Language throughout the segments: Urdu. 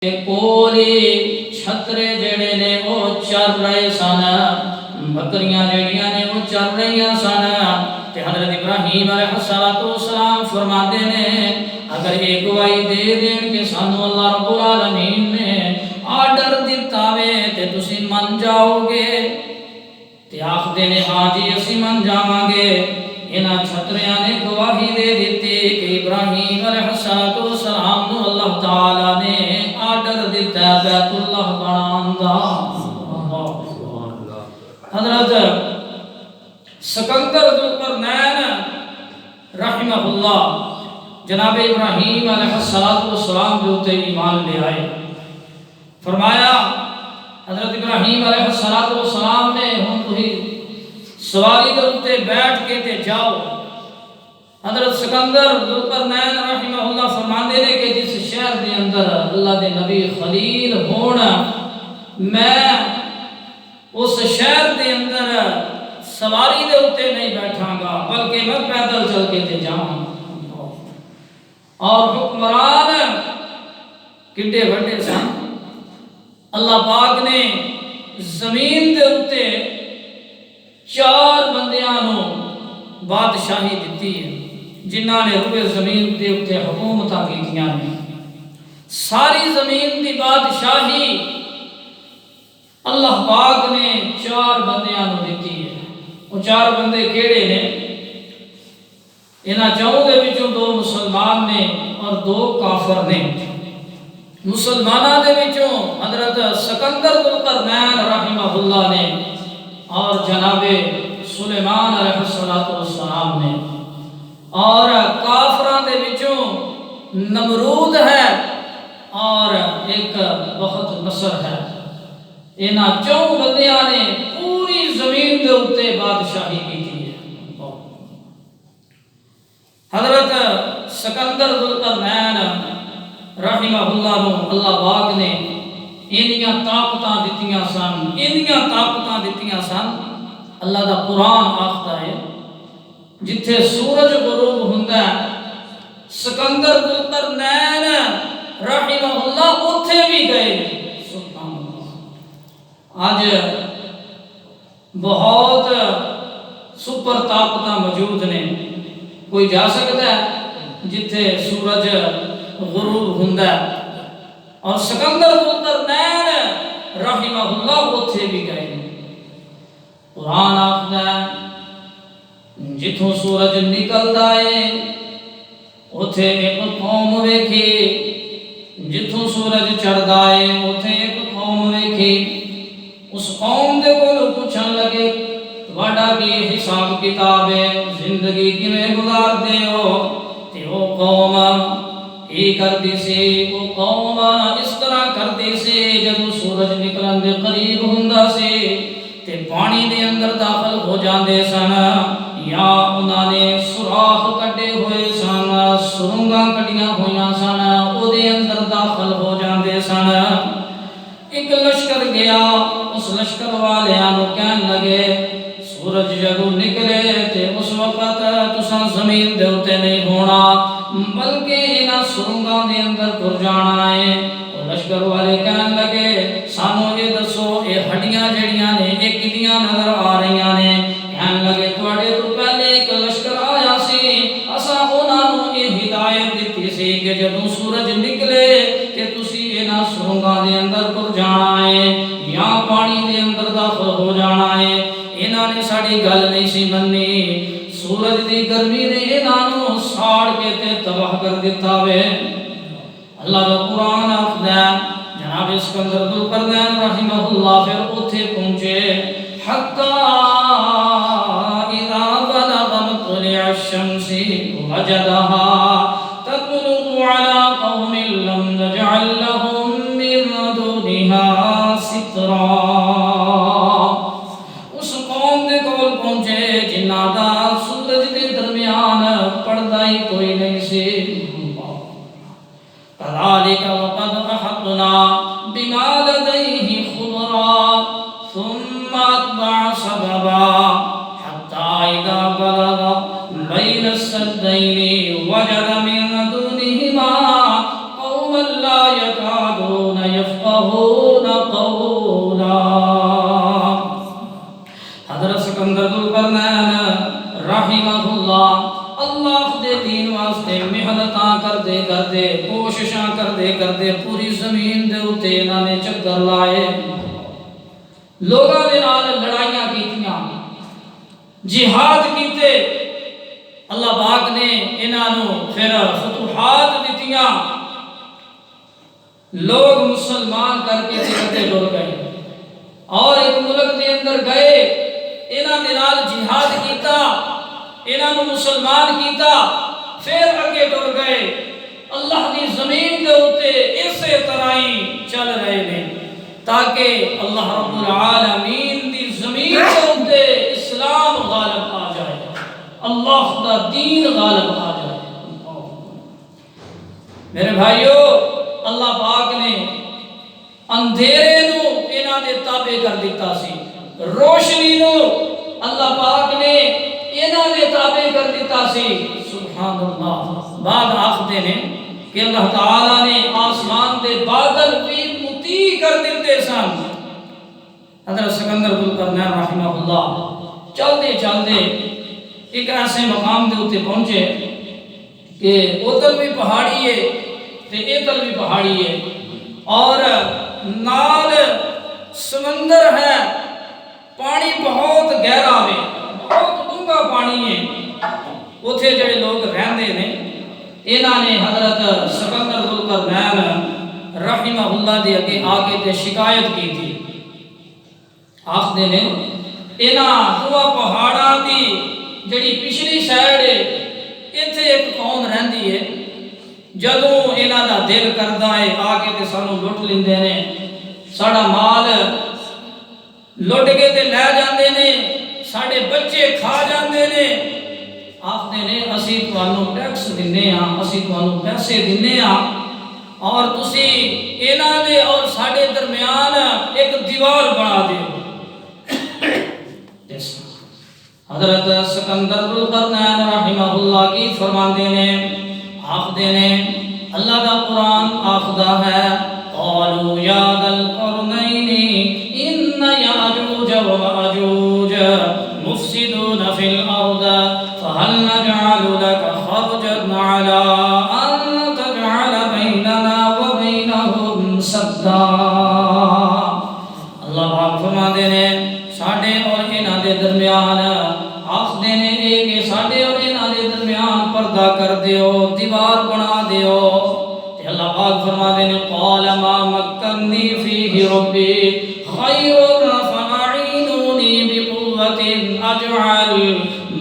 کولی چھترے جڑے نے وہ چل رہے سن، بکریاں جڑیاں نے وہ چل رہی سن، تے حضرت ابراہیم علیہ السلام فرماتے نے اگر ایک گواہی دے دین کہ سانو اللہ رب العالمین نے آرڈر دیتا وے تے تسی من جاؤ گے، تے آخدے نے ہاں جی اسی من جاواں گے۔ انہاں چھتریاں نے گواہی دے دیتی کہ ابراہیم علیہ السلام نو اللہ تعالی نے آرڈر دیتا بیت اللہ بنان دا۔ حضرت سکندر ذوالقرنین رحمہ اللہ جناب ابراہیم علیہ السلام جو تے ایمان لے آئے، فرمایا حضرت ابراہیم علیہ السلام نے ہم تھی سواری کے اوپر بیٹھ کے تے جاؤ۔ حضرت سکندر ذوالقرنین رحمہ اللہ فرماندے نے کہ جس شہر دے اندر اللہ دے نبی خلیل ہونا، میں اس شہر دے اندر سواری دے اوپر نہیں بیٹھاں گا بلکہ میں پیدل چل کے تے جاؤں۔ اور حکمران کڈے بڑے سن، اللہ پاک نے زمین دے اوپر 4 بندیاں نو بادشاہی دیتی ہے جنہاں نے روئے زمین دے اوپر حکومتاں کیتیاں نے۔ ساری زمین دی بادشاہی اللہ پاک نے 4 بندیاں نو دیتی ہے۔ وہ 4 بندے کیڑے نے؟ انہاں 4 دے وچوں 2 مسلمان نے اور 2 کافر نے۔ مسلماناں دے وچوں حضرت سکندر ذوالقرنین رحمہ اللہ نے اور جناب سلیمان علیہ السلام نے، اور کافراں دے وچوں نمرود ہے اور ایک بخت نصر ہے۔ انہاں 4 بندیاں نے پوری زمین دے اوپر بادشاہی کی ہے۔ حضرت سکندر ذوالقرنین رحمہ اللہ نو اللہ پاک نے انیاں طاقتاں دتیاں سن، اللہ دا قرآن آخدا ہے جتھے سورج غروب ہوندا ہے سکندر ذوالقرنین رحمہ اللہ اوتھے بھی گئے۔ سبحان اللہ۔ آج بہت سپر طاقتاں موجود نے، کوئی جا سکتا ہے جتھے سورج غروب ہوندا ہے، اور سکندر ذوالقرنین رحمہ اللہ اوتھے بھی گئے۔ قرآن آخدا ہے جتھوں سورج نکلدا ہے اوتھے ایک قوم ویکھی، جتھوں سورج چڑھدا ہے اوتھے ایک قوم ویکھی۔ اس قوم دے کول پوچھن لگے تہاڈا کی حساب کتاب ہے، زندگی کیویں گزاردے ہو؟ تے او قوم ہی کردی سی، وہ قوم اس طرح کردی سی جدوں سورج نکلن دے قریب ہوندا سی تے پانی دے اندر داخل ہو جاندے سن، یا انہاں نے سوراخ کڈے ہوئے سن، سرنگاں کڈیاں ہویاں سن، او دے اندر داخل ہو جاندے سن۔ ایک لشکر گیا، اس لشکر والیاں نو کہن لگے سورج جدوں نکلے تے اس وقت تساں زمین دے اوتے نہیں ہونا بلکہ انہاں سرنگاں دے اندر ٹر جانا ہے۔ لشکر والے کہن لگے سانو یہ دسو اے ہڈیاں جڑیاں نے اے کدیاں نظر آ رہیاں نے؟ کہن لگے تواڈے تو پہلے ایک لشکر آیا سی، اساں انہاں نو یہ ہدایت دتی سی کہ جدوں سورج نکلے تے تسی انہاں سرنگاں دے اندر ٹر جانا ہے یا پانی دے اندر داخل ہو جانا ہے۔ انہاں نے ساڈی گل نہیں سی مننی، سورج دی گرمی نے انہاں نو ساڑ کے تے تباہ کر دتا وے۔ اللہ کا قرآن آخدا ہے جناب سکندر ذوالقرنین رحمہ اللہ پھر اوتھے پہنچے، حتی اذا بلغ مطلع الشمس وجدها تطلع على قوم لم نجعل لهم من دونها سترا۔ اس قوم دے کول پہنچے جنہاں دا سورج دے درمیان پردہ ہی کوئی نہیں سی۔ كذلك وقد أحطنا بما لديه خبرا ثم أتبع سببا حتى إذا بلغ بين السدين وجد من دونهما قوما لا يكادون يفقهون قولا. حضرت سکندر ذوالقرنین رحمہ اللہ اللہ دے دین واسطے محنتاں کردے کردے کوششاں کردے کردے پوری زمین دے اوتے انہاں نے چکر لائے، لوگاں دے نال لڑائیاں کیتیاں، جہاد کیتے، اللہ پاک نے انہاں نوں پھر فتوحات دتیاں، لوگ مسلمان کر کے تے ٹر گئے اور ایک ملک دے اندر گئے، انہاں دے نال جہاد کیتا، انہاں نوں مسلمان کیتا، پھر اگے ٹر گئے، اللہ دی زمین دے اوتے اسی طرح ہی چل رہے نے تاکہ اللہ رب العالمین دی زمین دے اوتے اسلام غالب آ جائے، اللہ دا دین غالب آ جائے۔ میرے بھائیو، اللہ پاک نے اندھیرے نو انہاں دے تابع کر دیتا سی، روشنی نو اللہ پاک نے انہاں دے تابع کر دیتا سی۔ سبحان اللہ، بعد آخدے نے کہ اللہ تعالیٰ نے آسمان دے بادل بھی مطیع کر دیتے سن۔ حضرت سکندر ذوالقرنین رحمہ اللہ چلتے چلتے ایک ایسے مقام دے ہوتے پہنچے کہ ادھر بھی پہاڑی ہے تے ادھر بھی پہاڑی ہے اور نال سمندر ہے، پانی بہت گہرا ہے، بہت ڈونگا پانی ہے، اتھے جڑے لوگ رہندے نے انہاں نے حضرت سکندر ذوالقرنین رحمہ اللہ دے اگے آ کے تے شکایت کی تھی، آخدے نے انہاں دو پہاڑاں دی جڑی پچھلی سائیڈ ہے ایتھے ایک قوم رہندی ہے، جدوں انہاں دا دل کردا ہے آ کے تے سانوں لٹ لیندے نے، ساڈا مال لٹ کے تے لے جاندے نے، ساڈے بچے کھا جاندے نے، آخدے نے اسی تانوں ٹیکس دنے ہاں، اسی تانوں پیسے دنے ہاں اور تسی انہاں دے اور ساڈے درمیان ایک دیوار بنا دیو۔ حضرت سکندر ذوالقرنین رحمہ اللہ کی فرماندے نے، آخدے نے اللہ دا قرآن آخدا ہے قالوا یا ذا القرنین ان یاجوج و ماجوج مفسدون فی الارض فهل نجعل لك خرجا على ان تجعل بیننا وبینہم سدا۔ اللہ پاک فرماندے نے ساڈے اور انہاں دے درمیان آخدے نے کہ ساڈے اور انہاں دے درمیان پردہ کر دیو، دیوار بنا دیو، تے اللہ پاک فرماندے نے قال ما مکنی فیہ ربی خیر فاعینونی بقوۃ اجعل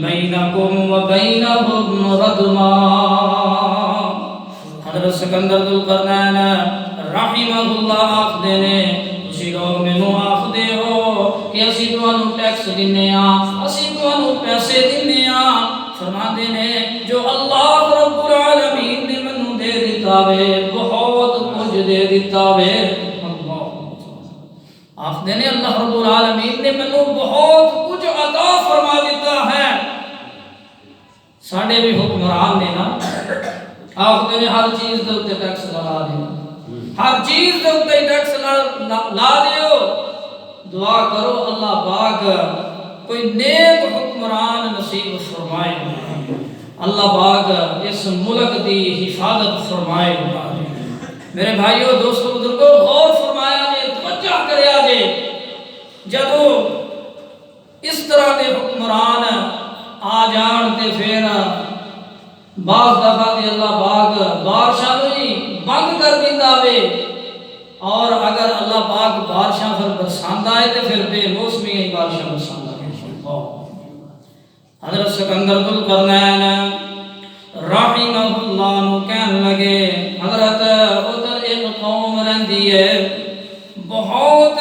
بینکم وبینہم ردما۔ حضرت سکندر ذوالقرنین رحمہ اللہ آخدے نے تسی لوگ مینوں آخدے ہو کہ اسی تانوں ٹیکس دینے ہاں، اسی تانوں پیسے دینے ہاں، فرماندے نے جو اللہ رب العالمین نے مینوں دے دیتا وے بہت کچھ دے دیتا وے، آخدے نے اللہ رب العالمین نے مینوں بہت کچھ عطا فرما دیتا ہے۔ ساڈے بھی حکمران نے نا آخدے نے ہر چیز دے اوتے ٹیکس لگا دیو، ہر چیز دے اوتے ٹیکس لا دیو، دعا کرو اللہ پاک کوئی نیک حکمران نصیب فرمائے، اللہ پاک اس ملک دی حفاظت فرمائے۔ میرے بھائیو دوستو بزرگو غور فرمایا جے، توجہ کریا جے، جدو اس طرح دے حکمران آ جان تے پھر بعض دفعہ تے اللہ پاک بارشاں ہی بند کر دیندا وے، اور اگر اللہ پاک بارشاں پھر برساندا ہے تے پھر بے موسمی ہی بارشاں برساندا ہے۔ حضرت سکندر ذوالقرنین رحمہ اللہ نو کہن لگے حضرت ادھر ایک قوم رہندی ہے، بہت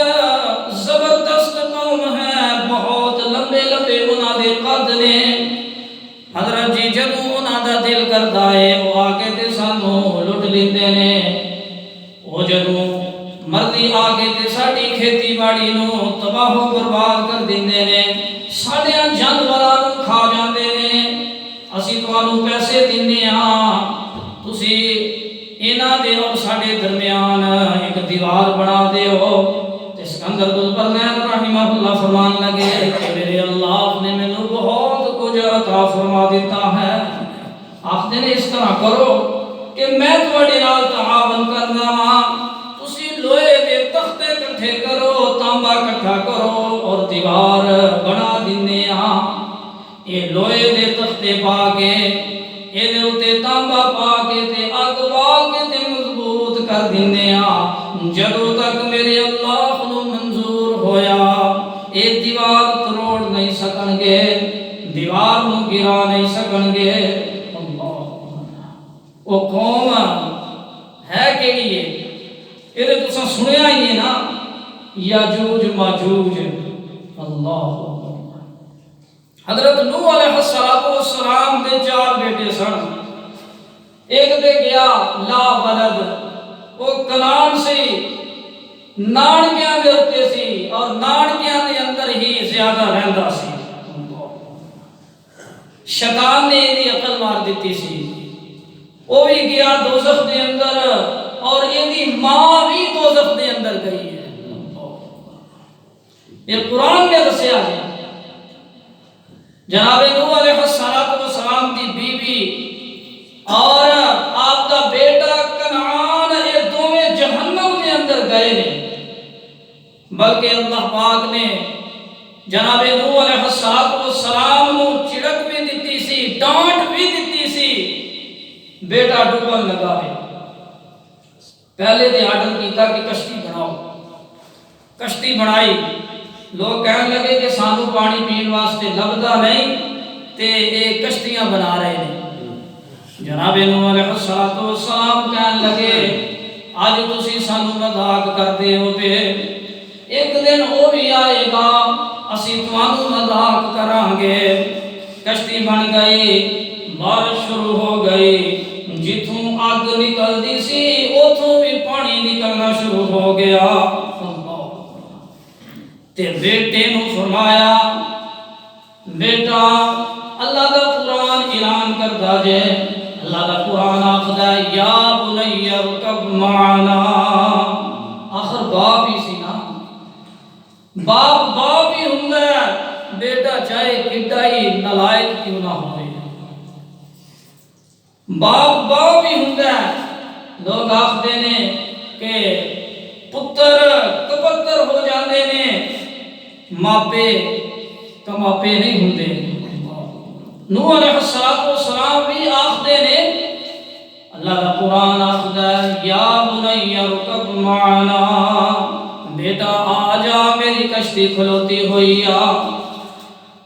زبردست قوم ہے، بہت لمبے لمبے انہاں دے قد نے، حضرت جی جدوں انہاں دا دل کردا ہے وہ آ کے تے سانوں لٹ لیندے نے، وہ جدوں مرضی آ کے تے ساڈی کھیتی باڑی نو تباہ و برباد کر دیندے نے، ساڈیاں جانوراں نو کھا جاندے نے، اسی تانوں پیسے دینے ہاں، تسی انہاں دے اور ساڈے درمیان ایک دیوار بنا دے ہو۔ سکندر ذوالقرنین رحمہ اللہ فرمان لگے کہ میرے اللہ نے مینوں بہت کچھ عطا فرما دیتا ہے، آپ نے اس طرح کرو کہ میں تواڈے نال تعاون کرنا وا، تسی لوہے دے تختے اکٹھے کرو، تانبا اکٹھا کرو اور دیوار بنا دینے آ۔ یہ لوہے دے تختے پا کے ایدے اُتے تانبا پا کے تے اگ بال کے تے مضبوط کر دینے آ، جدوں تک میرے اللہ نو منظور ہویا اے دیوار توڑ نہیں سکن گے، دیوار نو گرا نہیں سکن گے۔ وہ قوم ہے کہ یہ تساں سنیا ہی نا، یاجوج ماجوج۔ اللہ حضرت نوح علیہ السلام دے 4 بیٹے سن، ایک دے گیا لا ولد، وہ کنان سی، نانکیاں دے اتے سی اور نانکیاں دے اندر ہی زیادہ رہندا سی۔ شیطان نے دی عقل مار دیتی سی، وہ بھی گیا دوزخ دے اندر اور یہ دی ماں بھی دوزخ دے اندر گئی ہے۔ یہ قرآن میں دسیا ہے۔ جناب نوح علیہ السلام دی بیوی اور آپ دا بیٹا کنعان یہ دونوں جہنم دے اندر گئے نے، بلکہ اللہ پاک نے جناب نوح علیہ السلام نو چڑک بھی دیتی سی، ڈانٹ بھی دیتی سی، بیٹا ڈوبن لگا ہے۔ پہلے دے آرڈر کیتا کہ کشتی بناؤ، کشتی بنائی، لوگ کہنے لگے کہ سانو پانی پین واسطے لبدا نہیں تے ایک کشتیاں بنا رہے ہیں۔ جناب نوح علیہ السلام کہنے لگے آج تسی سانو مذاق کردے ہو پہ، ایک دن وہ بھی آئے گا اسی تمہانو مذاق کران گے۔ کشتی بن گئی، بارش شروع ہو گئی، جتوں آگ نکل دی سی اتوں بھی پانی نکلنا شروع ہو گیا۔ تے بیٹے نو فرمایا بیٹا اللہ دا قرآن اعلان کردا جے، اللہ دا قرآن آخدا یا بنی ارکب معنا۔ آخر باپ ہی سی نا، باپ ہی ہوندا ہے، بیٹا چاہے کڈا ہی نالائق کیوں نہ ہوئے، باپ ہی ہوندا ہے۔ لوگ آخدے نے کہ پتر کپتر ہو جاندے نے، ماپے کماپے نہیں ہوندے۔ نوح علیہ السلام بھی آخدے نے، اللہ کا قرآن آخدا ہے یا بنی ارکب معنا، بیٹا آ جا میری کشتی کھلوتی ہوئی آ،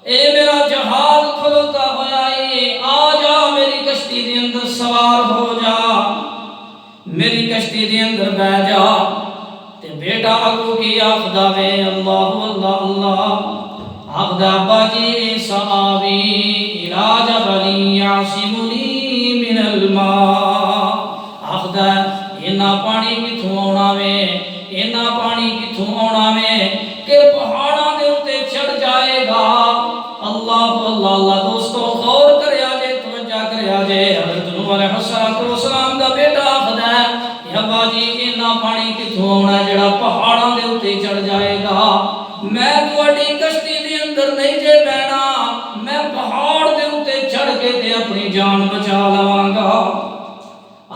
اے میرا جہاز کھلوتا ہویا اے، آ جا میری کشتی دے اندر سوار ہو جا، میری کشتی دے اندر بہ جا۔ تے بیٹا اگو کی آخدا وے اللہ اللہ اللہ، آخدا باجی سآوی الی جبل یعصمنی من الماء، آخدا اینا پانی کتھوں آنا وے، اینا پانی کتھوں آنا وے کہ پہاڑاں دے اتے چڑھ جائے گا۔ اللہ اللہ اللہ دوستو غور کریا جے، توجہ کریا جے۔ حضرت نوح علیہ السلام دا بیٹا آخدا ہے یا باجی اینا پانی کتھوں آنا جڑا پہاڑاں دے اتے چڑھ جائے گا، میں تواڈی کشتی دے اندر نہیں جے بہنا، میں پہاڑ دے اتے چڑھ کے تے اپنی جان بچا لواں گا۔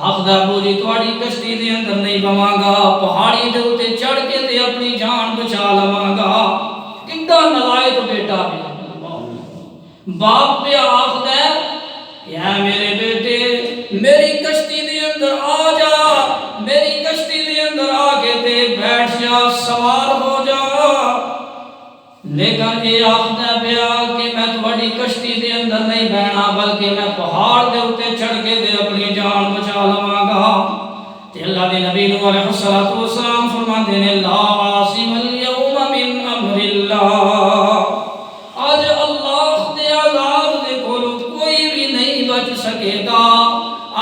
آخدا ابو جی تواڈی کشتی دے اندر نہیں بواں گا، پہاڑی دے اتے چڑھ کے تے اپنی جان بچا لواں گا۔ کتنا نالائق بیٹا ہے، باپ پہ آخدا ہے یا میرے بیٹے میری کشتی دے اندر آ جا، میری کشتی دے اندر آ کے تے بیٹھ جا، سوار ہو جا۔ لیکن یہ آخدا پیا کہ میں تواڈی کشتی دے اندر نہیں بہنا، بلکہ میں پہاڑ دے اتے چڑھ کے تے اپنی جان بچا لواں گا۔ تے اللہ دے نبی نوح علیہ السلام فرماندے نے لا عاصم اليوم من امر اللہ، آج اللہ دے عذاب دے کولوں کوئی بھی نہیں بچ سکے گا،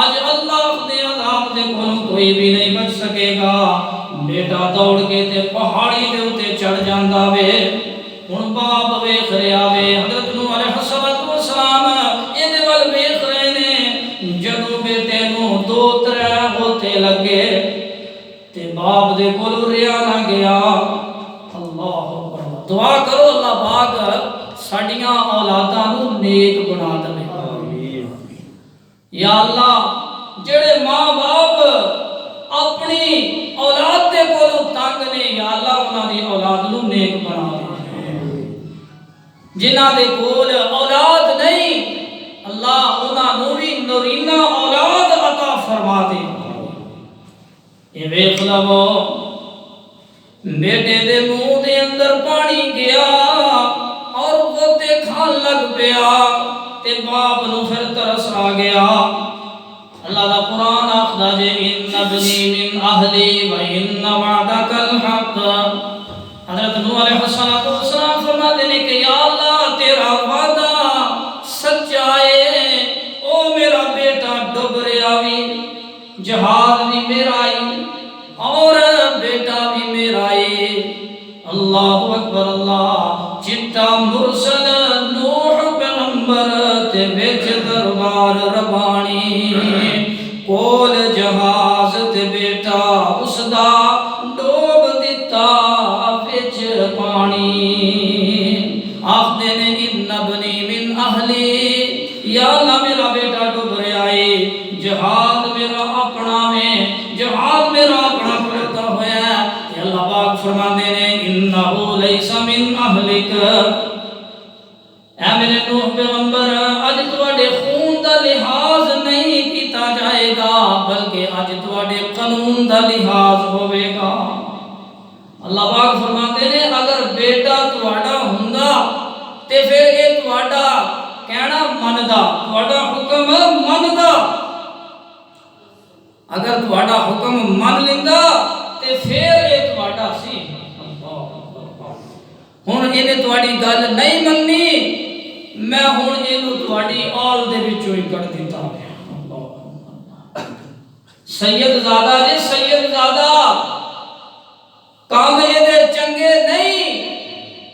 آج اللہ دے عذاب دے کولوں کوئی بھی نہیں بچ سکے گا۔ بیٹا دوڑ کے تے پہاڑی دے اتے چڑھ جاندا وے، ہن باپ ویکھ رہا وے، حضرت نوح علیہ السلام ایدے ول ویکھ رہے نے۔ جدوں بیٹے نو 2-3 ہوتے لگے تے باپ دے ڈبریا نہ گیا۔ اللہ اکبر، دعا کرو اللہ پاک ساڈیاں اولاداں نو نیک بنا دے۔ یا اللہ جڑے ماں باپ اپنی اولاد دے کولوں تنگ نے، یا اللہ انہاں دی اولاد نو نیک بنا دے۔ جنہاں دے کول اولاد نہیں، اللہ انہاں نو بھی نورینہ اولاد عطا فرما دے۔ یہ ویکھ لو بیٹے دے منہ دے اندر پانی گیا اور غوطے کھان لگ پیا تے باپ نو پھر ترس آ گیا۔ اللہ دا قرآن آخدا جے ان ابنی من اہلی و ان وعدک الحق۔ حضرت نوح علیہ السلام فرماتے ہیں کہ یا اللہ تیرا وعدہ سچا ہے، او میرا بیٹا ڈوب رہا بھی، جہاد بھی میرا ہی اور بیٹا بھی میرا ہی۔ اللہ اکبر، اللہ چٹا مرسل نوح پیغمبر تے وچ دربار ربانی، کول جہاز تے بیٹا اس دا ڈوب دتا وچ پانی۔ آخدے نے ان ابنی من اہلی، یا اللہ میرا بیٹا ڈوب رہا ہے، جہاد میرا اپنا میں، جہاد میرا اپنا کرتا ہوا ہے۔ اللہ پاک فرماتے ہیں انہو لیس من اہلک، اے میرے نوح پیغمبر اج تواڈے خون دا لحاظ نہیں کیتا جائے گا، بلکہ اج تواڈے قانون دا لحاظ ہوے گا۔ اللہ پاک فرماتے ہیں اگر بیٹا تواڈا ہوندا تے پھر اے تواڈا کہنا مندا، تواڈا حکم مندا، اگر تواڈا حکم من لیندا تے پھر اے تواڈا سی۔ ہن اینے تواڈی گل نہیں مننی، میں ہن اینو تواڈی اول دے وچوں ہی کڈ دتا۔ سید زادہ جی، سید زادہ کام دے چنگے نہیں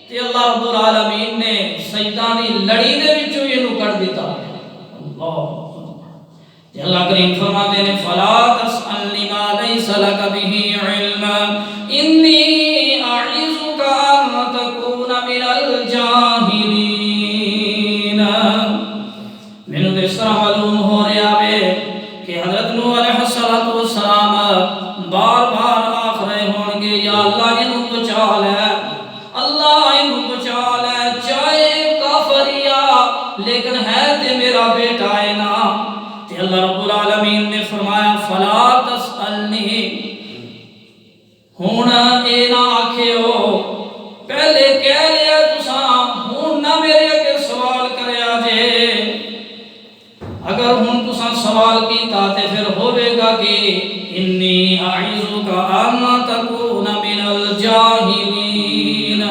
تے اللہ رب العالمین نے سیدانی لڑی دے وچوں اینو کڈ دتا۔ اللہ کریم فرماتے ہیں فلا تسألنی ما لیس لک بہ علم انی اعظک ان تکون من الجاہلین۔ مینوں اس طرح معلوم ہو رہا ہے کہ حضرت نوح علیہ السلام بار بار آخ رہے ہون گے یا اللہ اینو بچا لے، اللہ اینو بچا لے، چاہے کافریا لیکن ہے تے میرا بیٹا ہے نا۔ اللہ رب العالمین نے فرمایا فلا تسألنی، ہون اے نہ آکھیو پہلے کہہ لیا تساں، ہون نہ میرے اگے سوال کریا جے، اگر ہون تساں سوال کیتا تے پھر ہوے گا کہ انی اعظک ان تکون من الجاہلین۔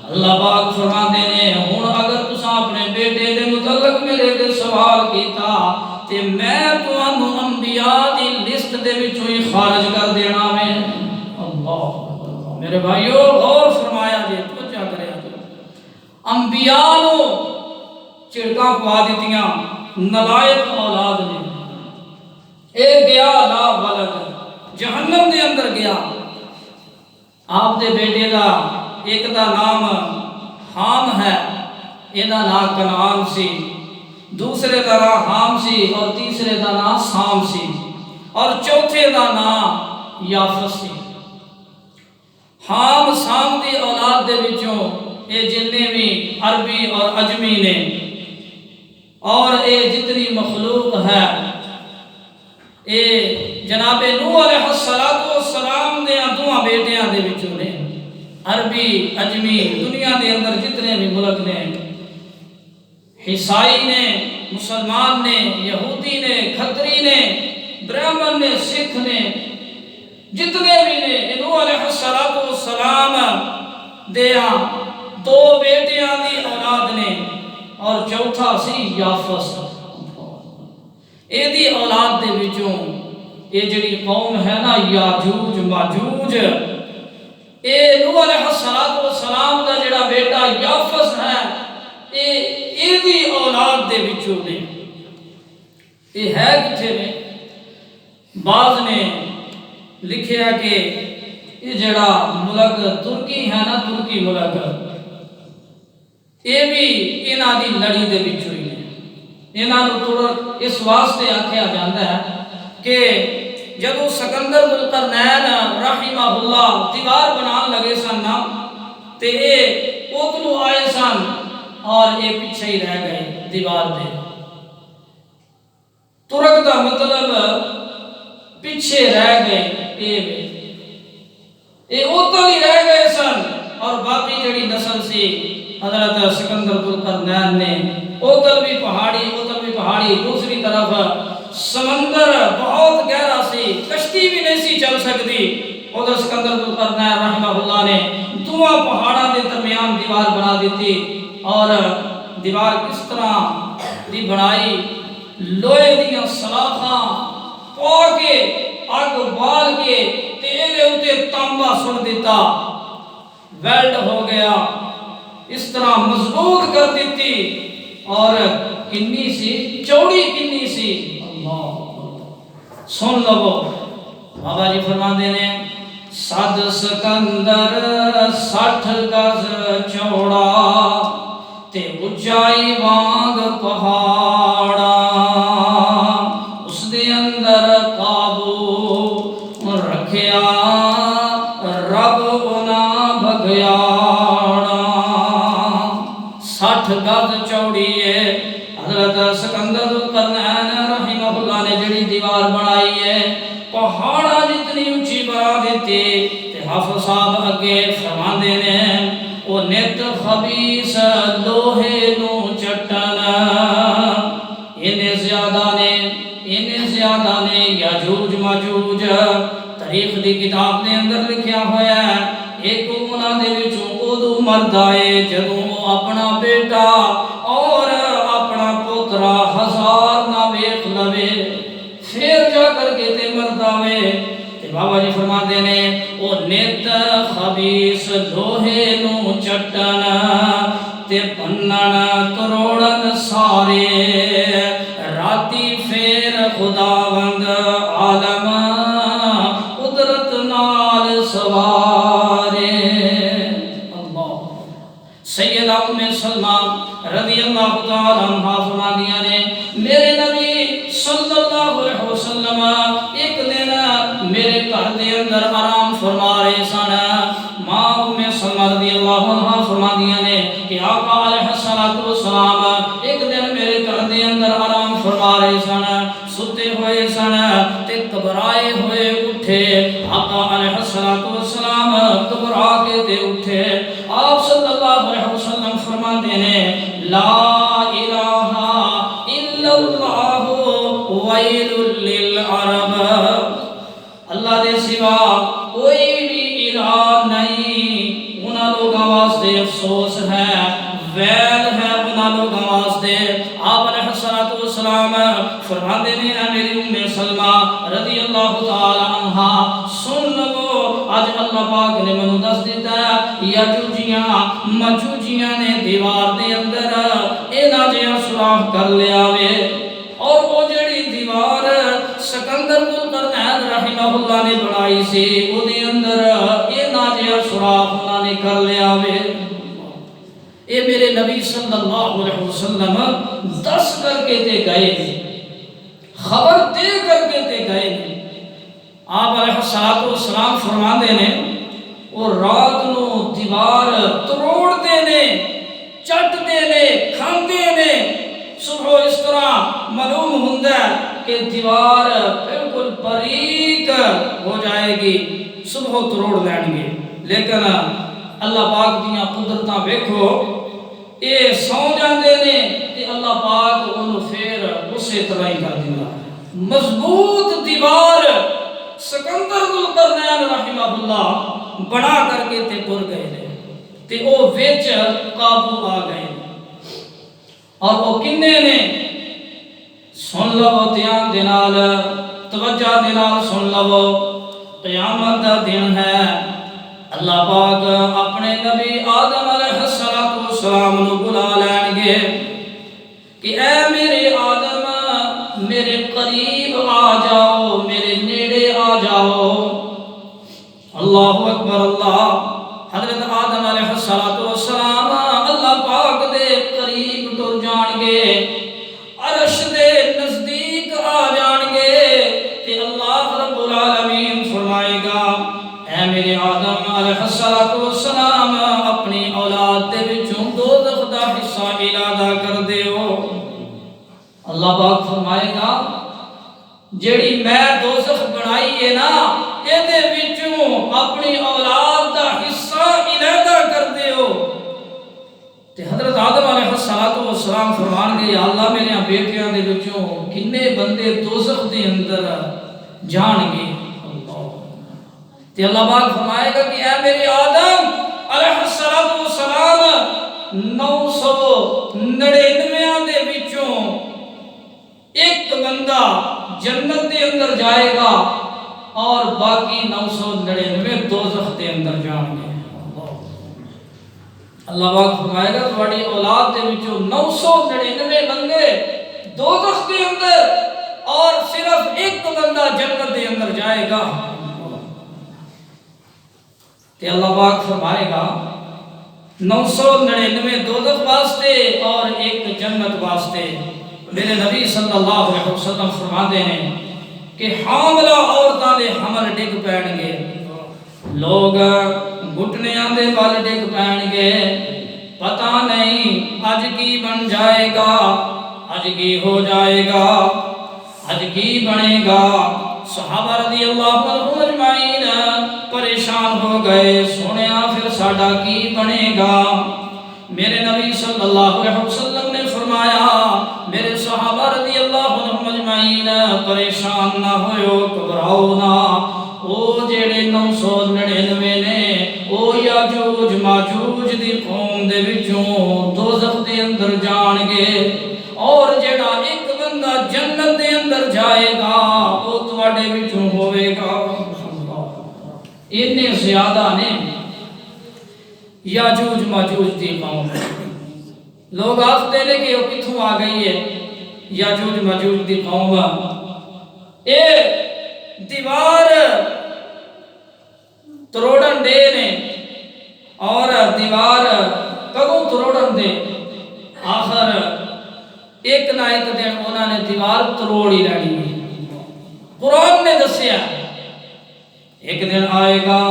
اللہ پاک فرماتے ہیں ہون اگر تساں اپنے بیٹے دے متعلق میرے اگے سوال کیتا تے میں تانوں انبیاء دی لسٹ دے وچوں ہی خارج کر دینا میں۔ اللہ میرے بھائیو غور فرمایا جے، توجہ کریا جے، انبیاء نو چڑکاں پوا دتیاں نلائق اولاد نے، اے گیا لا ولد جہنم دے اندر گیا۔ آپ دے بیٹے دا ایک دا نام حام ہے، ایدا نام کنعان سی، دوسرے دا نام حام سی اور تیسرے دا نام سام سی اور چوتھے دا نام یافس سی۔ حام سام دی اولاد دے وچوں اے جتنے بھی عربی اور عجمی نے اور اے جتنی مخلوق ہے اے جناب نوح علیہ السلام دے دوہاں بیٹیاں دے وچوں نے، عربی عجمی دنیا دے اندر جتنے بھی ملک نے، عیسائی نے، مسلمان نے، یہودی نے، کھتری نے، برہمن نے، سکھ نے، جتنے بھی نے، نوح علیہ السلام دیا دو بیٹیاں دی اولاد نے اور چوتھا سی یافس۔ اے دی اولاد دے وچوں اے جڑی قوم ہے نا یاجوج ماجوج، اے نوح علیہ السلام دا جڑا بیٹا یافس ہے اے دی اولاد دے وچوں نے۔ اے ہے کتھے نے؟ بعض نے لکھیا کہ یہ جڑا ملک ترکی ہے نا، ترکی ملک، یہ بھی انہاں دی لڑی دے وچوں ہی ہے۔ انہاں نوں ترک اس واسطے آکھیا جاندا ہے کہ جدو سکندر ذوالقرنین رحمہ اللہ دیوار بنان لگے سن نا، تے اے اوتلو آئے سن اور اے پیچھے ہی رہ گئے دیوار دے۔ ترک دا مطلب پیچھے رہ گئے، اے اوتل ہی رہ گئے سن، اور باقی جڑی نسل سی حضرت سکندر ذوالقرنین نے اوتل بھی پہاڑی، دوسری طرف سمندر بہت گہرا سی، کشتی بھی نہیں سی چل سکتی۔ ادھر سکندر ذوالقرنین رحمہ اللہ نے دونوں پہاڑاں دے درمیان دیوار بنا دیتی، اور دیوار کس طرح دی بنائی؟ لوہے دیاں سلاخاں پا کے اگ بال کے تیلے اتے تانبا سٹ دیتا، ویلڈ ہو گیا، اس طرح مضبوط کر دیتی۔ اور کنی سی چوڑی، کنی سی، اللہ سن لو بابا جی فرماندے نے، صد سکندر 60 گز چوڑا تے اونچائی وانگ پہاڑا، اس دے اندر قابو رکھیا رب انہاں بھگیاڑا۔ 60 گز چوڑی ہے حضرت سکندر ذوالقرنین رحمہ اللہ نے جڑی دیوار بنائی ہے، پہاڑا جتنی اونچی بنا دیتی۔ تے حافظ صاحب اگے فرماندے نے، او نت خبیث لوہے نو چٹن، انہیں زیادہ نے یاجوج ماجوج تاریخ دی کتاب دے اندر لکھیا ہویا ہے۔ ایک انہاں دے وچوں ادو مرد آئے جدوں اپنا بیٹا اور اپنا پوترا 1000 نہ ویکھ لوے، پھر جا کر کے تے مرد آوے۔ تے بابا جی فرماندے نے، او نت خبیث لوہے نو چٹن تے بنن تروڑن سارے، راتی پھر خداوند عالم قدرت نال سوارے۔ اللہ سیدہ ام سلمہ رضی اللہ تعالی عنہا فرماندیاں نے، میرے نبی صلی اللہ علیہ وسلم ایک دن میرے گھر دے اندر آرام فرما رہے سن۔ ماں ام سلمہ رضی اللہ عنہا فرماندیاں نے کہ آقا علیہ السلام ایک دن میرے گھر دے اندر آرام فرما رہے سن، ستے ہوئے سن تے گھبرائے ہوئے اٹھے۔ آقا علیہ السلام گھبرا کے تے اٹھے۔ آپ صلی اللہ علیہ وسلم فرماتے ہیں، لا الہ الا اللہ ویل للعرب، اللہ دے سوا کوئی بھی الہ نہیں، انہاں لوگاں واسطے افسوس ہے، ویل ہے انہاں لوگاں واسطے۔ آپ علیہ السلام فرماتے ہیں، میری ام سلمہ رضی اللہ تعالی عنہا سن لو، آج اللہ پاک نے منو دس دیتا ہے یاجوجیاں ماجوجیاں نے دیوار دے اندر اینا جیاں سوراخ کر لیا وے، اور وہ جڑی دیوار سکندر ذوالقرنین رحمہ اللہ نے بنائی سی، وہ دے اندر اینا جیاں سوراخ انہاں نے کر لیا وے۔ اے میرے نبی صلی اللہ علیہ وسلم دس کر کے تے گئے، خبر دے کر کے تے گئے۔ آپ علیہ السلام فرما دینے، اور رات نو دیوار تروڑ دینے، چٹ دینے، کھان دینے، صبح اس طرح معلوم ہوندہ کہ دیوار بالکل باریک ہو جائے گی، صبح تروڑ لین گے۔ لیکن اللہ پاک دیاں قدرتاں ویکھو، اے سو جاندے نے کہ اللہ پاک انہوں پھر اسے طرح ہی کر دینا۔ مضبوط دیوار سکندر ذوالقرنین رحمہ اللہ بنا کر کے تے ٹر گئے نے، تے او وچ قابو آ گئے، اور وہ کنے نے؟ سن لو دھیان دے نال، توجہ دے نال سن لو، قیامت دا دن ہے، اللہ پاک اپنے نبی آدم علیہ السلام نو بلا لین گے کہ اے میرے آدم، میرے قریب آ جاؤ، میرے نیڑے آ جاؤ۔ اللہ اکبر اللہ۔ حضرت آدم علیہ السلام اللہ پاک دے قریب ٹر جان گے، عرش دے نزدیک آ جان گے تے اللہ رب العالمین فرمائے گا اے میرے آدم علیہ السلام اپنی اولاد دے وچوں دوزخ دا حصہ علیحدہ کر دیو۔ اللہ پاک فرمائے گا جیڑی میں دوزخ بنائی ہے نا اے دے وچوں اپنی اولاد دا حصہ علیحدہ کر دیو۔ تے حضرت آدم علیہ السلام فرمان گے یا اللہ میرے بیٹیاں دے وچوں کنے بندے دوزخ دے اندر جان گے۔ تے اللہ پاک فرمائے گا کہ اے میرے آدم علیہ السلام 999 دے وچوں ایک بندہ جنت دے اندر جائے گا اور باقی 999 دوزخ دے اندر جان گے۔ اللہ پاک فرمائے گا تمہاری اولاد دے وچوں 999 بندے دوزخ دے اندر اور صرف ایک بندہ جنت دے اندر جائے گا۔ تے اللہ پاک فرمائے گا 999 دوزخ واسطے اور ایک جنت واسطے۔ میرے نبی صلی اللہ علیہ وسلم فرماتے ہیں کہ حاملہ عورتاں دے حمل ڈگ پین گے، لوگ گھٹنیاں دے بل ڈگ پین گے، پتہ نہیں اج کی بن جائے گا، اج کی ہو جائے گا، اج کی بنے گا۔ صحابہ رضی اللہ عنہم اجمعین پریشان ہو گئے، سنیا پھر ساڈا کی بنے گا۔ میرے نبی صلی اللہ علیہ وسلم نے فرمایا میرے صحابہ رضی اللہ عنہم اجمعین پریشان نہ ہوئو، گھبراؤ نہ، او جڑے 999 نے او یاجوج ماجوج دی قوم دے وچوں دوزخ دے اندر جان گے، اور جڑا ایک بندہ جنت دے اندر جائے گا او تواڈے وچوں ہوے گا۔ اتنے زیادہ نے یاجوج ماجوج دی قوم۔ لوگ آختے ہیں کہ وہ کتھوں آ گئی ہے یاجوج ماجوج دی قوم؟ اے دیوار تروڑن دے نے، اور دیوار کدوں تروڑن دے؟ آخر ایک نہ ایک دن انہوں نے دیوار تروڑ ہی لینی ہے۔ قرآن نے دسیا ایک دن آئے گا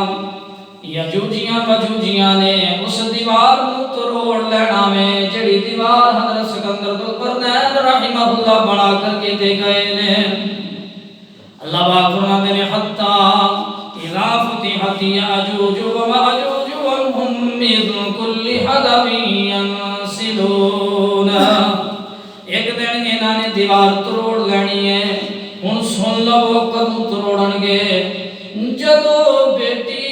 یاجوجیاں ماجوجیاں نے اس دیوار نو تروڑ لینا میں، جڑی دیوار حضرت سکندر ذوالقرنین رحمہ اللہ بنا کر کے دے گئے نے۔ اللہ پاک فرماتے ہیں حتی اذا فتحت یاجوج و ماجوج وهم من کل حدب ینسلون۔ ایک دن انہوں نے دیوار تروڑ لینی ہے۔ ہن سن لو کدوں تروڑن گے؟ جدو بیٹی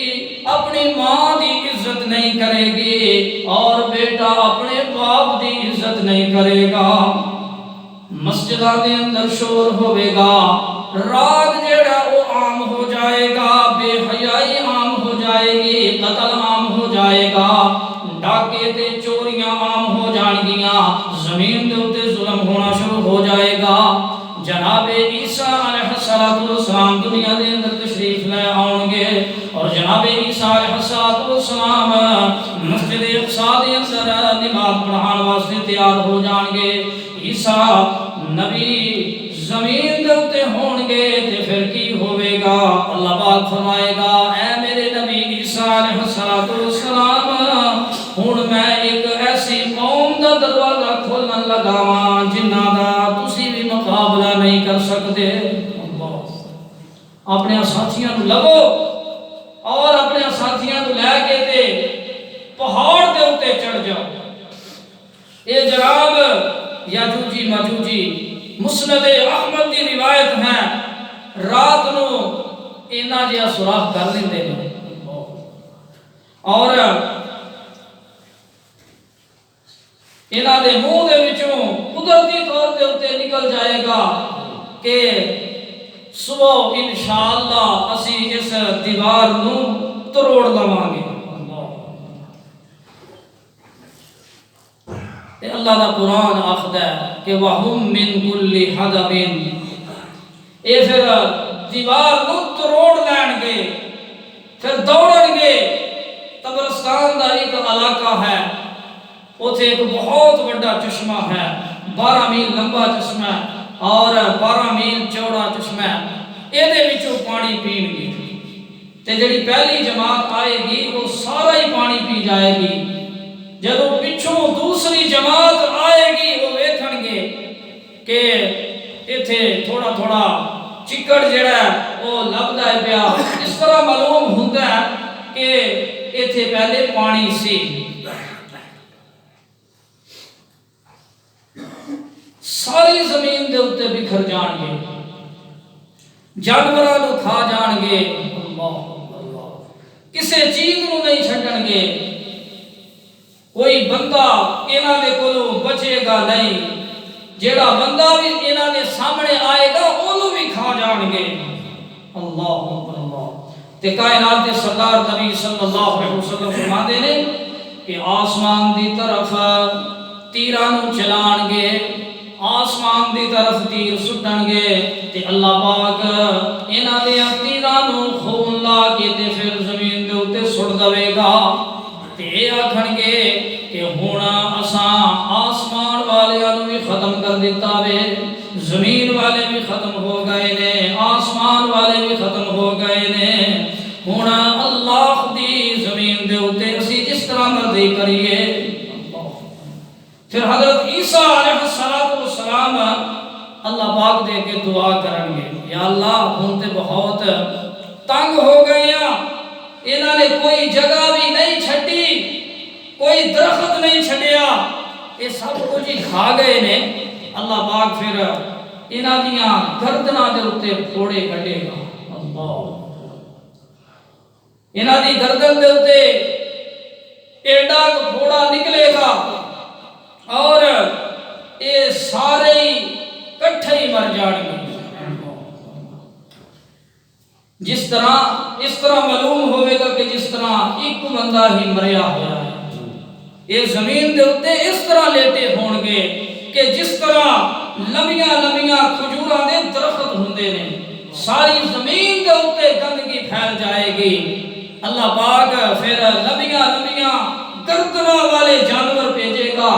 اپنی ماں دی عزت نہیں کرے گی اور بیٹا اپنے باپ دی عزت نہیں کرے گا، مسجدہ دے اندر شور ہوئے گا، راگ جیڑا وہ عام ہو جائے گا، بے حیائی عام ہو جائے گی، قتل عام ہو جائے گا، ڈاکے تے چوریاں عام ہو جان گیاں، زمین دے اتے ظلم ہونا شروع ہو جائے گا۔ جناب عیسیٰ علیہ السلام دنیا دے اندر تشریف لے آؤں گے، اور جناب عیسیٰ علیہ السلام مسجد اقصیٰ دے اندر نماز پڑھان واسطے تیار ہو جان گے۔ عیسیٰ نبی زمین دے اتے ہون گے تے پھر کی ہوئے گا؟ اللہ پاک فرمائے گا اے میرے نبی عیسیٰ علیہ السلام ہن میں ایک ایسی قوم دا دروازہ کھولن لگاواں جنہ دا تسی بھی مقابلہ نہیں کر سکتے۔ اپنے ساتھیاں نو لگو اور اپنے ساتھیاں نو لے کے تے پہاڑ دے اتے چڑھ جاؤ۔ اے جناب یاجوجی ماجوجی مسند احمد دی روایت ہے، رات نو اینا جیا سوراخ کر لیندے نے اور انہاں دے منہ دے وچوں قدرتی طور تے اتے نکل جائے گا کہ صبح انشاءاللہ اسی اس دیوار نو تروڑ لواں گے۔ اللہ دا قرآن آخدا ہے کہ وَهُمْ مِنْ كُلِّ حَدَبٍ، اے پھر دیوار نو تروڑ لین گے پھر دوڑن گے تبرستان کا ایک علاقہ ہے، اتنے ایک بہت بڑا چشمہ ہے، 12 میل لمبا چشمہ اور 12 میل چوڑا چشمہ، یہ پانی پین گے تے جڑی پہلی جماعت آئے گی وہ سارا ہی پانی پی جائے گی، جدو پچھوں دوسری جماعت آئے گی وہ ویکھن گے کہ ایتھے تھوڑا تھوڑا چکڑ جڑا ہے وہ لبدا ہے پیا، اس طرح معلوم ہوتا ہے کہ ایتھے پہلے پانی سی۔ ساری زمین دے اوتے بکھر جان گے، جانوراں نو کھا جان گے، اللہ کسے چیز نو نہیں چھڈن گے، کوئی بندہ انہاں دے کولوں بچے گا نہیں، جیڑا بندہ بھی انہاں دے سامنے آئے گا اونوں بھی کھا جان گے۔ اللہ اکبر اللہ۔ تے کائنات دے سردار نبی صلی اللہ علیہ وسلم فرماندے نے کہ آسمان دی طرف تیراں نو چلان گے، آسمان دی طرف تیر سٹن گے تے اللہ پاک انہاں دے تیراں نو خون لا کے تے پھر زمین دے اوتے سٹ دے گا تے آکھن گے کہ ہن اساں آسمان والیاں نو بھی ختم کر دیتا وے، زمین والے بھی ختم ہو گئے نے، آسمان والے بھی ختم ہو گئے نے، ہن اللہ دی زمین دے اوتے اسی جس طرح مرضی کریے۔ پھر حضرت عیسیٰ علیہ السلام اللہ پاک دے کے دعا کرن گے، یا اللہ ہن تے بہت تنگ ہو گئے ہیں، انہاں نے کوئی جگہ بھی نہیں چھڈی، کوئی درخت نہیں چھڈیا، یہ سب کچھ ہی کھا گئے نے۔ اللہ پاک پھر انہاں دیاں گردناں دے اوتے پھوڑے کڈے گا، اللہ انہاں دی گردن دے اوتے ایڈا پھوڑا نکلے گا اور یہ سارے کٹھے ہی مر جان گے۔ اس طرح معلوم ہوئے گا کہ جس طرح ایک بندہ ہی مریا ہوا ہے، یہ زمین دے اوتے اس طرح لیٹے ہون گے کہ جس طرح لمیاں لمیاں کھجوراں دے درخت ہوندے نے، ساری زمین دے اوتے گندگی پھیل جائے گی۔ اللہ پاک پھر لمیاں لمیاں گردناں والے جانور بھیجے گا،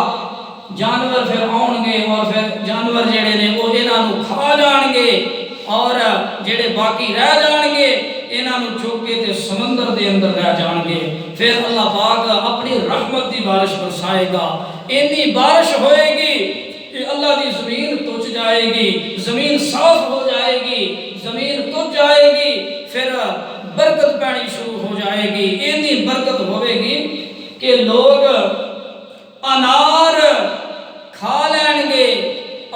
جانور پھر آن گے اور پھر جانور جڑے نے وہ انہاں نو کھا جان گے اور جڑے باقی رہ جان گے انہاں نو چوک کے تے سمندر دے اندر رہ جان گے۔ پھر اللہ پاک اپنی رحمت دی بارش برسائے گا، اتنی بارش ہوئے گی کہ اللہ دی زمین تج جائے گی، زمین صاف ہو جائے گی، زمین تج جائے گی، پھر برکت پانی شروع ہو جائے گی، اتنی برکت ہوئے گی کہ لوگ انار کھا لین گے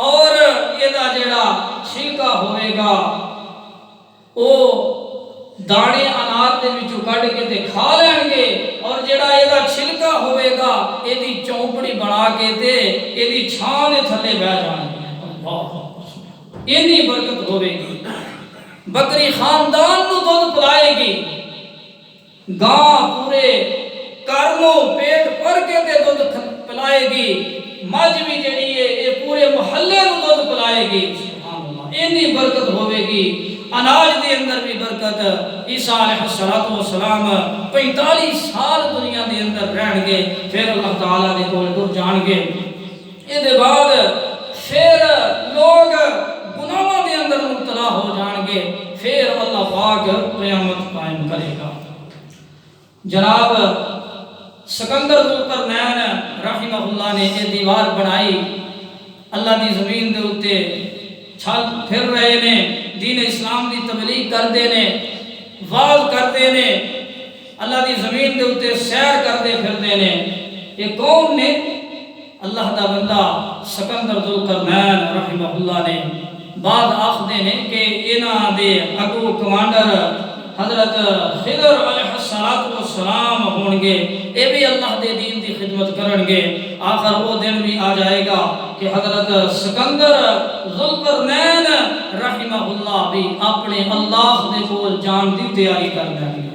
اور یہ جڑا چھلکا ہوئے گا وہ دانے انار دے وچوں کڈ کے تے کھا لین گے، اور جڑا یہ چھلکا ہوئے گا یہ چونپڑی بنا کے تے یہ چھاں دے تھلے بہ جان گے۔ اتنی برکت ہوئے گی، بکری خاندان نو دودھ پلائے گی، گاں پورے کارنوں پیٹ بھر کے تے دودھ پلائے گی، مجھ بھی جڑی ہے یہ پورے محلے نو دودھ پلائے گی۔ سبحان اللہ، اتنی برکت ہوئے گی۔ اناج دے اندر بھی برکت۔ عیسیٰ علیہ السلام 45 سال دنیا دے اندر رہن گے، پھر اللہ تعالیٰ دے کول ٹر جان گے۔ اس دے بعد پھر لوگ گناہاں دے اندر مبتلا ہو جان گے، پھر اللہ پاک قیامت قائم کرے گا۔ جناب سکندر ذوالقرنین رحمہ اللہ نے یہ دیوار بنائی، اللہ دی زمین دے اوتے چھل پھر رہے نے، دین اسلام دی تبلیغ کردے نے، واز کردے نے، اللہ دی زمین دے اوتے سیر کردے پھردے نے۔ یہ کون نے؟ اللہ دا بندہ سکندر ذوالقرنین رحمہ اللہ نے۔ بعد آخدے نے کہ انہاں دے اگو کمانڈر حضرت خضر علیہ السلام ہون گے، اے بھی اللہ دے دین دی خدمت کرن گے۔ آخر وہ دن بھی آ جائے گا کہ حضرت سکندر ذوالقرنین رحمہ اللہ بھی اپنے اللہ دے کول جان دی تیاری کر لیں گے۔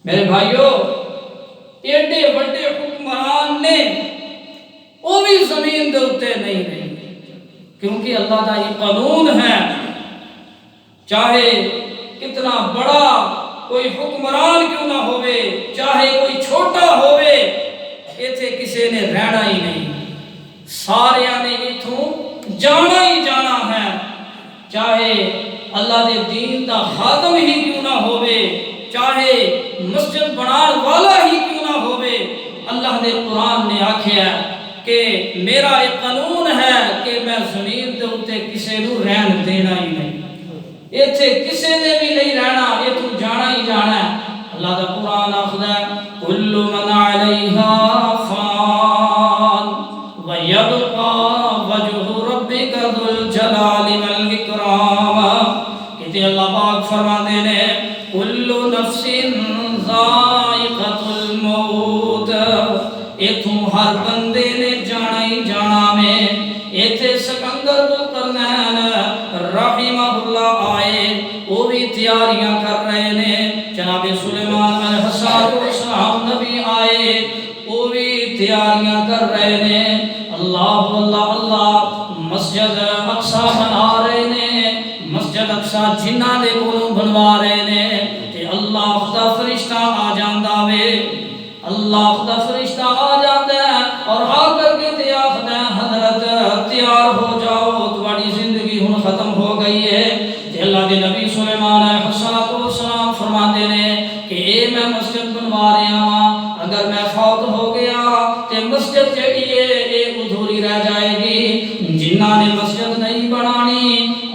میرے بھائیو، ایڈے بڑے حکمران نے وہ بھی زمین دے اوتے نہیں رہیں گے، کیونکہ اللہ کا یہ قانون ہے، چاہے کتنا بڑا کوئی حکمران کیوں نہ ہوئے، چاہے کوئی چھوٹا ہوئے، ایتھے کسے نے رہنا ہی نہیں، سارے نے ایتھوں جانا ہی جانا ہے، چاہے اللہ دے دین دا خادم ہی کیوں نہ ہوئے، چاہے مسجد بنان والا ہی کیوں نہ ہوئے۔ اللہ دے قرآن نے آکھیا کہ میرا ایک قانون ہے کہ میں زمین دے اوتے کسے نو رہن دینا ہی نہیں، ایتھے کسے نے بھی نہیں رہنا، ایتھوں جانا ہی جانا ہے۔ اللہ دا قرآن آخدا ہے کل من علیہا فان ویبقا وجہ ربک ذو الجلال والاکرام۔ کہتے اللہ پاک فرماتے نے کل نفس ذائقۃ الموت، ایتھوں ہر بندے نے جانا ہی جانا میں۔ ایتھے سکندر ذوالقرنین رحمہ اللہ آئے، وہ بھی تیاریاں کر رہے نے، جناب سلیمان علیہ السلام نبی آئے، وہ بھی تیاریاں کر رہے نے۔ اللہ اللہ اللہ مسجد اقصی بنا رہے نے، مسجد اقصی جنہاں دے کولوں بنوا رہے نے، تے اللہ خدا فرشتہ آ جاندا وے، اللہ خدا فرشتہ آ جاندا ہے اور آ کر کے تے آخدا ہے حضرت تیار ہو جاؤ، تمہاری زندگی ہن ختم ہو گئی ہے۔ تے اللہ دے نبی سلیمان علیہ السلام فرماندے نے کہ اے میں مسجد بنوا رہا ہاں، اگر میں فوت ہو گیا تے مسجد جڑی ہے اے ادھوری رہ جائے گی، جنہاں نے مسجد نہیں بنانی۔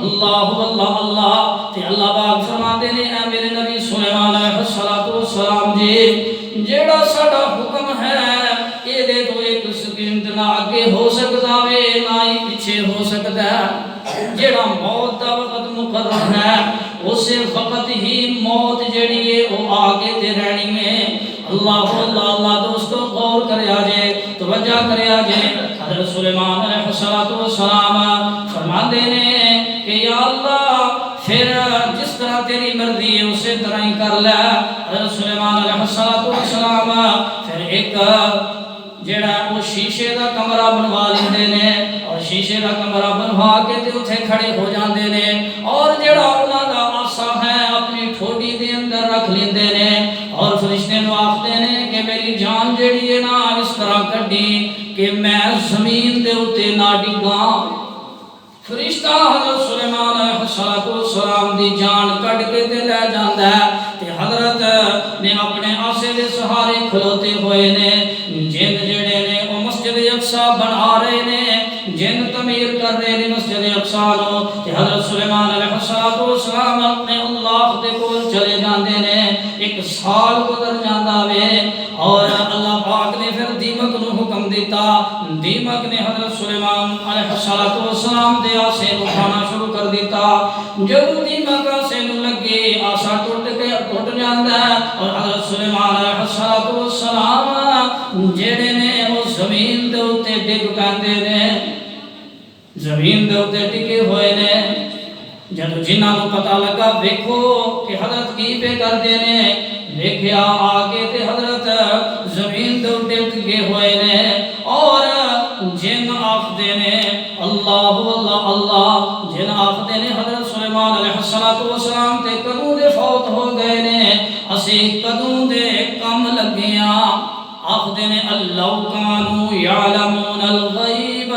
اللہ اللہ اللہ تے اللہ پاک فرماتے نے اے میرے نبی سلیمان علیہ السلام جی، جیڑا ساڈا حکم ہے اے دے تو ایک سکنڈ نہ اگے ہو سکتا وے نہ ہی پیچھے ہو سکتا ہے، جیڑا موت دا وقت مقرر ہے اسے وقت ہی موت جیڑی ہے وہ آگے تے رہنی ہے۔ اللہ اللہ اللہ دوستو غور کریا جے، توجہ کریا جے۔ حضرت سلیمان علیہ السلام فرماندے نے کہ یا اللہ پھر جس طرح تیری مرضی ہے اسی طرح ہی کر لے۔ حضرت سلیمان علیہ السلام پھر ایک جیڑا وہ شیشے دا کمرہ بنوا لیندے نے، اور شیشے دا کمرہ بنوا کے تے اوتھے کھڑے ہو جاندے نے، اور جیڑا انہاں دا عصا ہے اپنی ٹھوڈی دے اندر رکھ لیندے نے، اور فرشتے نو آکھدے نے کہ میری جان جیڑی ہے نا اس طرح کڈی کہ میں زمین دے اوتے نہ ڈگاں۔ فرشتہ حضرت سلیمان علیہ السلام دی جان کٹ کے تے لے جاندا ہے، تے حضرت نے اپنے آسے دے سہارے کھلوتے ہوئے نے، جن جڑے نے وہ مسجد اقصی بنا رہے نے، جن تعمیر کر رہے نے مسجد اقصی نو، تے حضرت سلیمان علیہ السلام اپنے اللہ دے کول چلے جاندے نے۔ ایک سال گزر جاندا وے اور اللہ پاک نے پھر دیمک نو حکم دیتا، دیمک نے حضرت سلیمان علیہ السلام دے آسے نو کھانا شروع کر دیتا۔ جب دیمک آسے نو لگے آسا ٹوٹ جاندا ہے اور حضرت سلیمان علیہ السلام جڑے نے وہ زمین دے اوتے ڈگ پیندے نے، زمین دے اوتے ڈگے ہوئے نے۔ جب جنہاں نو پتہ لگا ویکھو کہ حضرت کی پہ کردے نے، ویکھیا آگے تے حضرت زمین دے اوتے ڈگے ہوئے نے، اور جن آخدے نے اللہ اللہ اللہ، جن آخدے نے حضرت سلیمان علیہ السلام تے کدوں دے فوت ہو گئے نے، اسی کدوں دے کم لگیاں۔ آخدے نے اللہ کانوا یعلمون الغیب،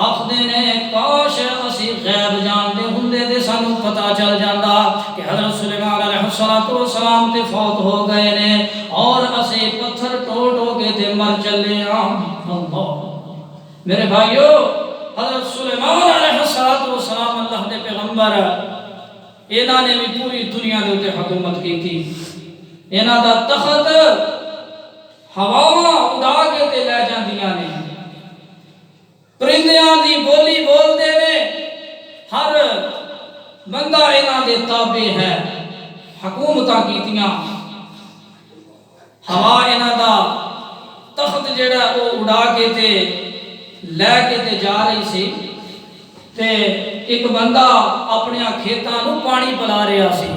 آخدے نے کاش اسی غیب جاندے ہوندے تے سانو پتہ چل جاندا کہ حضرت سلیمان علیہ السلام تے فوت ہو گئے نے، اور اسی پتھر ٹوٹ کے تے مر چلے ہاں۔ اللہ میرے بھائیو، حضرت سلیمان علیہ السلام اللہ دے پیغمبر، انہاں نے بھی پوری دنیا دے اوتے حکومت کی تھی۔ انہاں دا تخت ہواواں اڑا کے تے لے جاندیاں نے، پرندیاں دی بولی بول دے نے، ہر بندہ انہاں دے تابع ہے، حکومتاں کیتیاں۔ ہوا انہاں دا تخت جڑا وہ اڑا کے تے لے کے تے جا رہی سی، تے ایک بندہ اپنے کھیتاں نو پانی پلا رہا سی،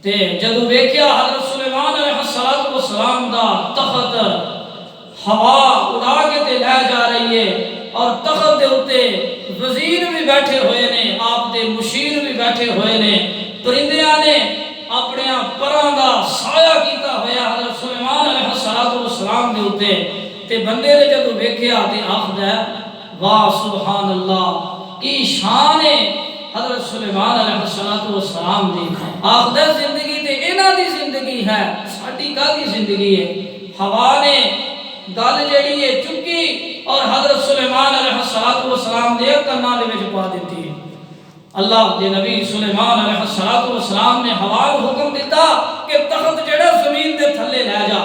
تے جدوں ویکھیا حضرت سلیمان علیہ السلام دا تخت ہوا اڑا کے تے لے جا رہی ہے، اور تخت دے اوتے وزیر بھی بیٹھے ہوئے نے، آپ دے مشیر بھی بیٹھے ہوئے نے، پرندیاں نے اپنے پراں تے بندے نے جدو ویکھیا تے آخدا واہ سبحان اللہ کی شان ہے حضرت سلیمان علیہ السلام دی آخدا زندگی تے انہاں دی زندگی ہے ساڈی کاہدی زندگی ہے ہوا نے گل جڑی ہے چکی اور حضرت سلیمان علیہ السلام دے کناں دے وچ پا دتی ہے اللہ دے نبی سلیمان علیہ السلام نے ہوا کو حکم دیتا کہ تخت جڑا زمین دے تھلے لے جا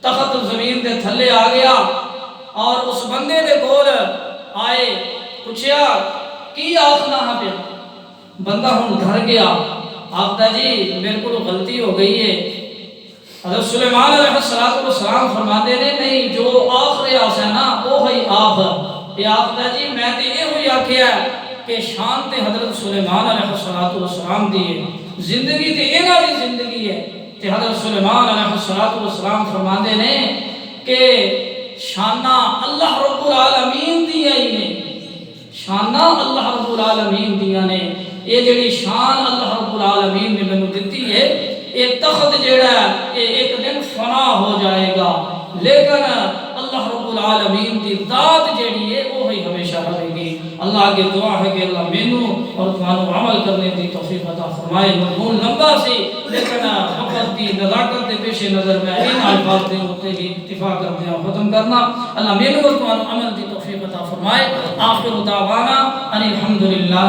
تخت زمین دے تھلے آ گیا اور اس بندے دے کول آئے پوچھیا کی آخنا ہے پیا بندہ ہن ڈر گیا آخدا جی میرے کو غلطی ہو گئی ہے حضرت سلیمان علیہ السلام فرماتے نے نہیں جو آخر آسا نا وہی آخ یہ آخدا جی میں تے یہ ہوئی آکھیا کہ شان تے حضرت سلیمان علیہ السلام دی ہے زندگی تے انہاں دی زندگی ہے تے حضرت سلیمان علیہ السلام فرماندے نے کہ شانہ اللہ رب العالمین دیا ہی نے شانہ اللہ رب العالمین دیا نے یہ جڑی شان اللہ رب العالمین نے مینوں دتی ہے یہ تخت جڑا ہے یہ ایک دن فنا ہو جائے گا لیکن اللہ رب العالمین کی ذات جڑی ہے وہی ہمیشہ رہے گی اللہ کی دعا ہے کہ اللہ مینوں اور تمہاروں عمل کرنے کی توفیق عطا فرمائے مضمون لمبا سی لیکن وقت کی نزاکت کے پیش نظر میں ان الفاظ کے اوپر ہی اکتفا کرتے ہیں ختم کرنا اللہ مینوں اور تمہاروں عمل کی توفیق عطا فرمائے آخر دعوانا ان الحمدللہ